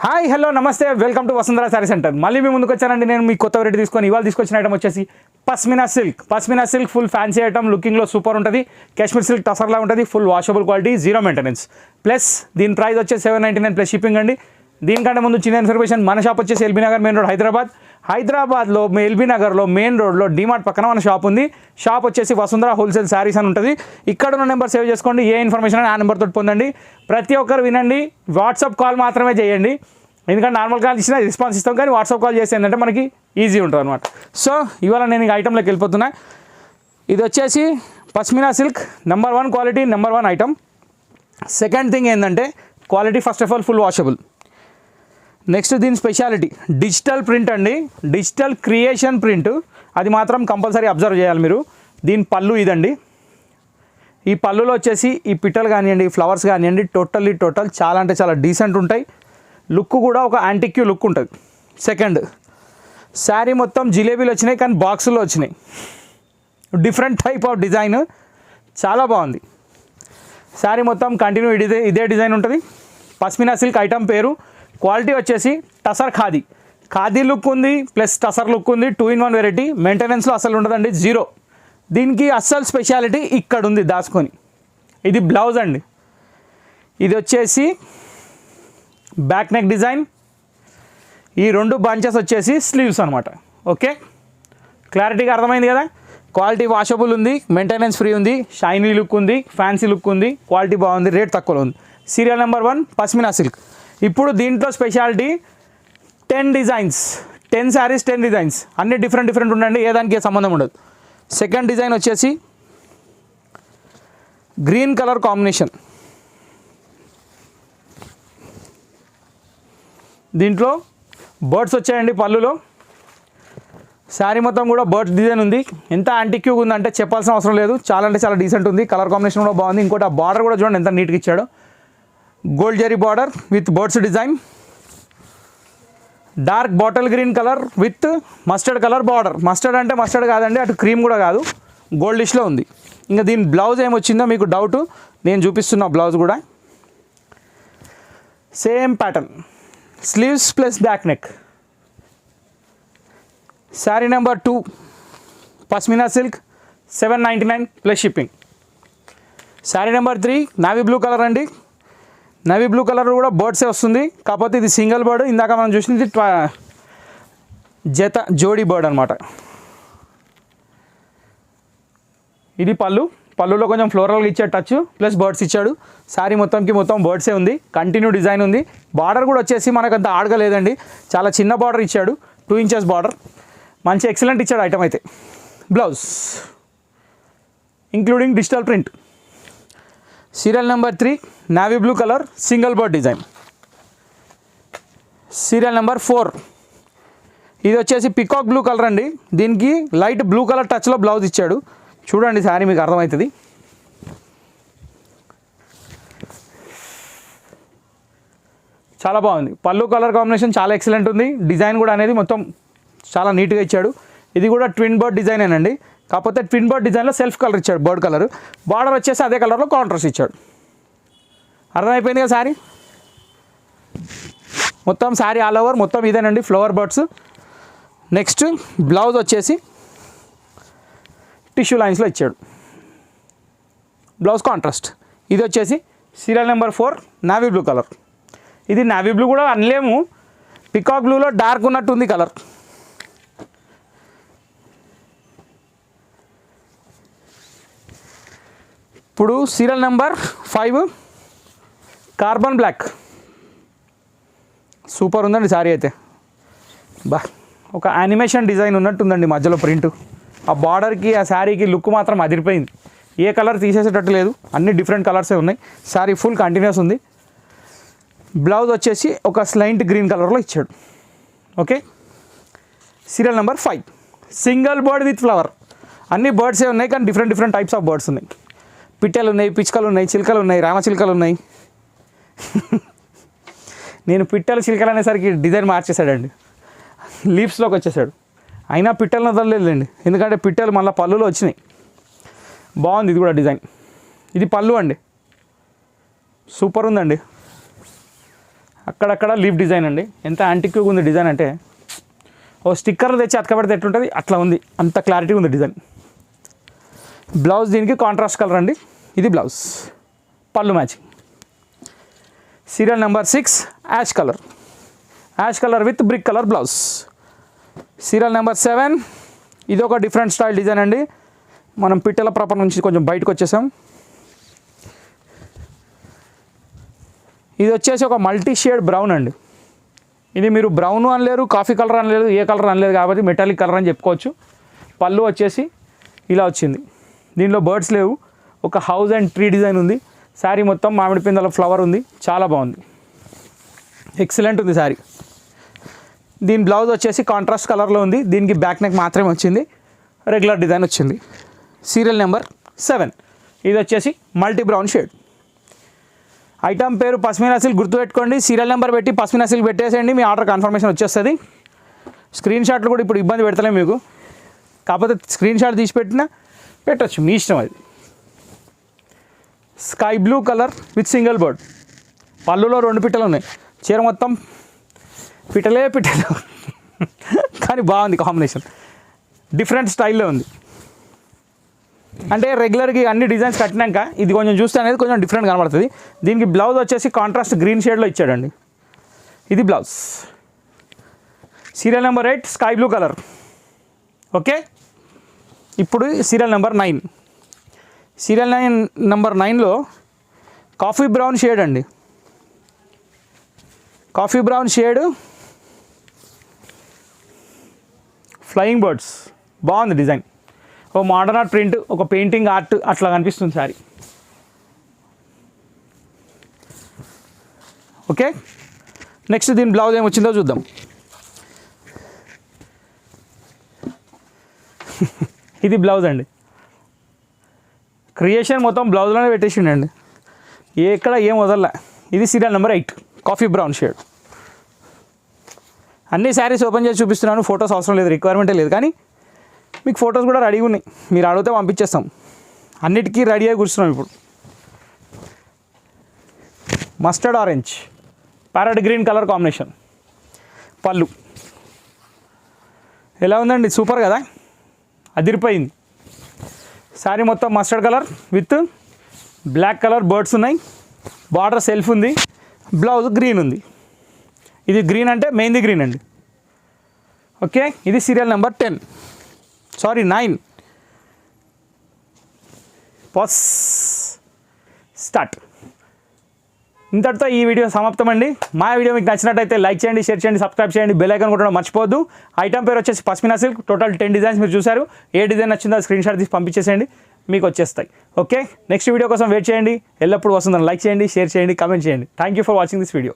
Hi hello నమస్తే welcome to Vasundhara sorry centre. మళ్ళీ మీ ముందుకు వచ్చానండి నేను. మీ కొత్త వెరైటీ తీసుకొని ఇవాళ తీసుకొచ్చిన ఐటమ్ వచ్చేసి pashmina silk full fancy item. లుకింగ్లో సూపర్ ఉంటుంది. కాశ్మీర్ సిల్క్ టసర్లా ఉంటుంది. Full washable quality, zero maintenance. Plus దీని ప్రైస్ వచ్చేసి 799 ప్లస్ షిప్పింగ్ అండి. దీనికంటే ముందు చిన్న ఇన్ఫర్మేషన్, మన షాప్ వచ్చేసి ఎల్బీ నగర్ మెయిన్ రోడ్ హైదరాబాద్లో ఎల్బీ నగర్లో మెయిన్ రోడ్లో డిమార్ట్ పక్కన మన షాప్ ఉంది. షాప్ వచ్చేసి వసుంధర హోల్సేల్ శారీస్ అని ఉంటుంది. ఇక్కడ ఉన్న నెంబర్ సేవ్ చేసుకోండి. ఏ ఇన్ఫర్మేషన్ అని ఆ నెంబర్తో పొందండి. ప్రతి ఒక్కరు వినండి. వాట్సాప్ కాల్ మాత్రమే చేయండి, ఎందుకంటే నార్మల్ కాల్ ఇచ్చినా రెస్పాన్స్ ఇస్తాం, కానీ వాట్సాప్ కాల్ చేస్తే ఏంటంటే మనకి ఈజీ ఉంటుంది అనమాట. సో ఇవాళ నేను ఈ ఐటెంలోకి వెళ్ళిపోతున్నా. ఇది వచ్చేసి pashmina silk number 1 quality, number 1 item. Second thing ఏంటంటే quality first of all full washable. Next దీని స్పెషాలిటీ డిజిటల్ ప్రింట్ అండి, డిజిటల్ క్రియేషన్ ప్రింట్. అది మాత్రం కంపల్సరీ అబ్జర్వ్ చేయాలి మీరు. దీని పళ్ళు ఇదండి. ఈ పళ్ళులో వచ్చేసి ఈ పిట్టలు కానివ్వండి, ఫ్లవర్స్ కానివ్వండి, టోటల్ చాలా అంటే చాలా డీసెంట్ ఉంటాయి. లుక్ కూడా ఒక యాంటిక్యూ లుక్ ఉంటుంది. సెకండ్, శారీ మొత్తం జిలేబీలు వచ్చినాయి, కానీ బాక్సుల్లో వచ్చినాయి. డిఫరెంట్ టైప్ ఆఫ్ డిజైన్, చాలా బాగుంది. శారీ మొత్తం కంటిన్యూ ఇదే డిజైన్ ఉంటుంది. పస్మినా సిల్క్ ఐటమ్ పేరు. క్వాలిటీ వచ్చేసి టసర్ ఖాదీ లుక్ ఉంది, ప్లస్ టసర్ లుక్ ఉంది. 2-in-1 variety. మెయింటెనెన్స్లో అసలు ఉండదండి, జీరో. దీనికి అస్సలు స్పెషాలిటీ ఇక్కడ ఉంది దాచుకొని. ఇది బ్లౌజ్ అండి. ఇది వచ్చేసి బ్యాక్ నెక్ డిజైన్. ఈ 2 బంచెస్ వచ్చేసి స్లీవ్స్ అనమాట. ఓకే, క్లారిటీగా అర్థమైంది కదా. క్వాలిటీ వాషబుల్ ఉంది, మెయింటెనెన్స్ ఫ్రీ ఉంది, షైనీ లుక్ ఉంది, ఫ్యాన్సీ లుక్ ఉంది, క్వాలిటీ బాగుంది, రేట్ తక్కువలో ఉంది. Serial number 1 pashmina silk. ఇప్పుడు దీంట్లో స్పెషాలిటీ 10 డిజైన్స్, 10 శారీస్ 10 డిజైన్స్, అన్నీ డిఫరెంట్ ఉండండి, ఏ దానికి సంబంధం ఉండదు. సెకండ్ డిజైన్ వచ్చేసి గ్రీన్ కలర్ కాంబినేషన్. దీంట్లో బర్డ్స్ వచ్చాయండి పళ్ళులో. శారీ మొత్తం కూడా బర్డ్స్ డిజైన్ ఉంది. ఎంత యాంటిక్యూగా ఉందంటే చెప్పాల్సిన అవసరం లేదు. చాలా అంటే చాలా డీసెంట్ ఉంది. కలర్ కాంబినేషన్ కూడా బాగుంది. ఇంకోటి ఆ బార్డర్ కూడా చూడండి ఎంత నీట్గా ఇచ్చాడో. Gold zari border with birds design. Dark bottle green colour with mustard colour border. Mustard అంటే మస్టర్డ్ కాదండి, అటు క్రీమ్ కూడా కాదు, గోల్డిష్లో ఉంది. ఇంకా దీని బ్లౌజ్ ఏమొచ్చిందో మీకు డౌట్, నేను చూపిస్తున్న బ్లౌజ్ కూడా same pattern, sleeves plus back neck. Sari number 2 pashmina silk 799 plus shipping. Sari number 3 navy blue colour అండి. నవీ బ్లూ కలర్ కూడా బర్డ్సే వస్తుంది, కాకపోతే ఇది సింగిల్ బర్డ్. ఇందాక మనం చూసింది జోడీ బర్డ్ అనమాట. ఇది పళ్ళులో కొంచెం ఫ్లోరల్గా ఇచ్చాడు టచ్, ప్లస్ బర్డ్స్ ఇచ్చాడు. శారీ మొత్తం బర్డ్సే ఉంది. కంటిన్యూ డిజైన్ ఉంది. బార్డర్ కూడా వచ్చేసి మనకు అంత ఆడగా లేదండి, చాలా చిన్న బార్డర్ ఇచ్చాడు, 2 ఇంచెస్ బార్డర్. మంచి ఎక్సలెంట్ ఇచ్చాడు ఐటమ్ అయితే. Blouse including digital print. Serial number 3 navy blue colour single bird design. Serial number 4 ఇది వచ్చేసి పికాక్ బ్లూ కలర్ అండి. దీనికి లైట్ బ్లూ కలర్ టచ్లో బ్లౌజ్ ఇచ్చాడు. చూడండి శారీ మీకు అర్థమవుతుంది. చాలా బాగుంది. పళ్ళు కలర్ కాంబినేషన్ చాలా ఎక్సలెంట్ ఉంది. డిజైన్ కూడా అనేది మొత్తం చాలా నీట్గా ఇచ్చాడు. ఇది కూడా ట్విన్ బర్డ్ డిజైనేనండి, కాకపోతే ట్విన్ బర్డ్ డిజైన్లో సెల్ఫ్ కలర్ ఇచ్చాడు, బర్డ్ కలర్. బార్డర్ వచ్చేసి అదే కలర్లో కాంట్రాస్ట్ ఇచ్చాడు. అర్థమైపోయింది కదా శారీ మొత్తం. శారీ ఆల్ ఓవర్ మొత్తం ఇదేనండి, ఫ్లవర్ బర్డ్స్. నెక్స్ట్ బ్లౌజ్ వచ్చేసి టిష్యూ లైన్స్లో ఇచ్చాడు, బ్లౌజ్ కాంట్రాస్ట్. ఇది వచ్చేసి serial number 4 navy blue colour. ఇది నావీ బ్లూ కూడా అనలేము, పికాక్ బ్లూలో డార్క్ ఉన్నట్టు ఉంది కలర్. ఇప్పుడు serial number 5 carbon black. Super ఉందండి శారీ అయితే. ఒక యానిమేషన్ డిజైన్ ఉన్నట్టు ఉందండి మధ్యలో ప్రింట్. ఆ బార్డర్కి ఆ శారీకి లుక్ మాత్రం అదిరిపోయింది. ఏ కలర్ తీసేసేటట్టు లేదు, అన్ని డిఫరెంట్ కలర్సే ఉన్నాయి. శారీ ఫుల్ కంటిన్యూస్ ఉంది. బ్లౌజ్ వచ్చేసి ఒక స్లైంట్ గ్రీన్ కలర్లో ఇచ్చాడు. Okay, serial number 5 single bird with flower. అన్ని బర్డ్సే ఉన్నాయి, కానీ డిఫరెంట్ టైప్స్ ఆఫ్ బర్డ్స్ ఉన్నాయి. పిట్టెలు ఉన్నాయి, పిచ్చుకలు ఉన్నాయి, చిలుకలు ఉన్నాయి, రామచిలుకలు ఉన్నాయి. నేను పిట్టలు చిలుకలు అనేసరికి డిజైన్ మార్చేశాడండి, లీవ్స్లోకి వచ్చేసాడు. అయినా పిట్టలను వదలలేదండి, ఎందుకంటే పిట్టలు మళ్ళీ పళ్ళులో వచ్చినాయి. బాగుంది ఇది కూడా డిజైన్. ఇది పళ్ళు అండి, సూపర్ ఉందండి. అక్కడక్కడ లీఫ్ డిజైన్ అండి. ఎంత యాంటిక్గా ఉంది డిజైన్ అంటే ఓ స్టిక్కర్ తెచ్చి అతకబడితే ఎట్లుంటుంది అట్లా ఉంది, అంత క్లారిటీ ఉంది డిజైన్. బ్లౌజ్ దీనికి కాంట్రాస్ట్ కలర్ అండి. ఇది బ్లౌజ్, పళ్ళు matching. Serial number 6 ash colour with brick colour blouse. Serial number 7 ఇది ఒక డిఫరెంట్ స్టైల్ డిజైన్ అండి. మనం పిట్టల ప్రాపర్ నుంచి కొంచెం బయటకు వచ్చేసాం. ఇది వచ్చేసి ఒక మల్టీ షేడ్ బ్రౌన్ అండి. ఇది మీరు బ్రౌన్ అనలేరు, కాఫీ కలర్ అనలేదు, ఏ కలర్ అనలేదు కాబట్టి మెటాలిక్ కలర్ అని చెప్పుకోవచ్చు. పళ్ళు వచ్చేసి ఇలా వచ్చింది. దీనిలో బర్డ్స్ లేవు, ఒక హౌస్ అండ్ ట్రీ డిజైన్ ఉంది. శారీ మొత్తం మామిడి పిందెల ఫ్లవర్ ఉంది, చాలా బాగుంది, ఎక్సలెంట్ ఉంది శారీ. దీని బ్లౌజ్ వచ్చేసి కాంట్రాస్ట్ కలర్లో ఉంది. దీనికి బ్యాక్ నెక్ మాత్రమే వచ్చింది, రెగ్యులర్ డిజైన్ వచ్చింది. సీరియల్ నెంబర్ 7 ఇది వచ్చేసి మల్టీ బ్రౌన్ షేడ్. ఐటమ్ పేరు పస్మినా సిల్క్ గుర్తుపెట్టుకోండి. సీరియల్ నెంబర్ పెట్టి పస్మినా సిల్క్ పెట్టేసేయండి, మీ ఆర్డర్ కన్ఫర్మేషన్ వచ్చేస్తుంది. స్క్రీన్ షాట్లు కూడా ఇప్పుడు ఇబ్బంది పెడతలే మీకు, కాకపోతే స్క్రీన్ షాట్ తీసి పెట్టచ్చు, మీ ఇష్టం అది. Sky blue colour with single bird. పళ్ళులో 2 పిట్టలు ఉన్నాయి, చీర మొత్తం పిట్టలు కానీ బాగుంది కాంబినేషన్, డిఫరెంట్ స్టైల్లో ఉంది. అంటే రెగ్యులర్గా అన్ని డిజైన్స్ కట్టినాక ఇది కొంచెం చూస్తే అనేది కొంచెం డిఫరెంట్ కనబడుతుంది. దీనికి బ్లౌజ్ వచ్చేసి కాంట్రాస్ట్ గ్రీన్ షేడ్లో ఇచ్చాడండి. ఇది blouse. Serial number 8 sky blue colour. Okay, ఇప్పుడు సీరియల్ నెంబర్ 9. సీరియల్ నెంబర్ 9లో కాఫీ బ్రౌన్ షేడ్ అండి. Coffee brown shade, flying birds, బాగుంది డిజైన్. ఓ మోడర్న్ ఆర్ట్ ప్రింట్, ఒక పెయింటింగ్ ఆర్ట్ అట్లా కనిపిస్తుంది శారీ. ఓకే, నెక్స్ట్ దీని బ్లౌజ్ ఏమొచ్చిందో చూద్దాం. ఇది బ్లౌజ్ అండి. క్రియేషన్ మొత్తం బ్లౌజ్లోనే పెట్టేసిండండి, ఎక్కడ ఏం వదలలే. ఇది serial number 8 coffee brown shade. అన్ని శారీస్ ఓపెన్ చేసి చూపిస్తున్నాను, ఫొటోస్ అవసరం లేదు, రిక్వైర్మెంటే లేదు. కానీ మీకు ఫొటోస్ కూడా రెడీగా ఉన్నాయి, మీరు అడిగితే పంపించేస్తాం. అన్నిటికీ రెడీ అయి కూర్చున్నాం ఇప్పుడు. Mustard orange parrot green colour combination. పళ్ళు ఎలా ఉందండి, సూపర్ కదా, అదిరిపోయింది. శారీ మొత్తం mustard colour with black colour birds ఉన్నాయి, బార్డర్ సెల్ఫ్ ఉంది, బ్లౌజ్ గ్రీన్ ఉంది. ఇది గ్రీన్ అంటే మెహందీ గ్రీన్ అండి. ఓకే, ఇది సీరియల్ నెంబర్ 9. పాస్ స్టార్ట్. ఇంతటితో ఈ వీడియో సమాప్తం అండి. మా వీడియో మీకు నచ్చినట్టయితే లైక్ చేయండి, షేర్ చేయండి, సబ్స్క్రైబ్ చేయండి, బెల్ ఐకాన్ కొట్టడం మర్చిపోద్దు. ఐటమ్ పేరు వచ్చేసి పస్మినా సిల్క్. టోటల్ 10 డిజైన్స్ మీరు చూసారు. ఏ డిజైన్ నచ్చిందో స్క్రీన్ షాట్ తీసి పంపించేసేయండి, మీకు వచ్చేస్తాయి. ఓకే, నెక్స్ట్ వీడియో కోసం వెయిట్ చేయండి. ఎల్లప్పుడూ వస్తుందని లైక్ చేయండి, షేర్ చేయండి, కామెంట్ చేయండి. Thank you for watching this video.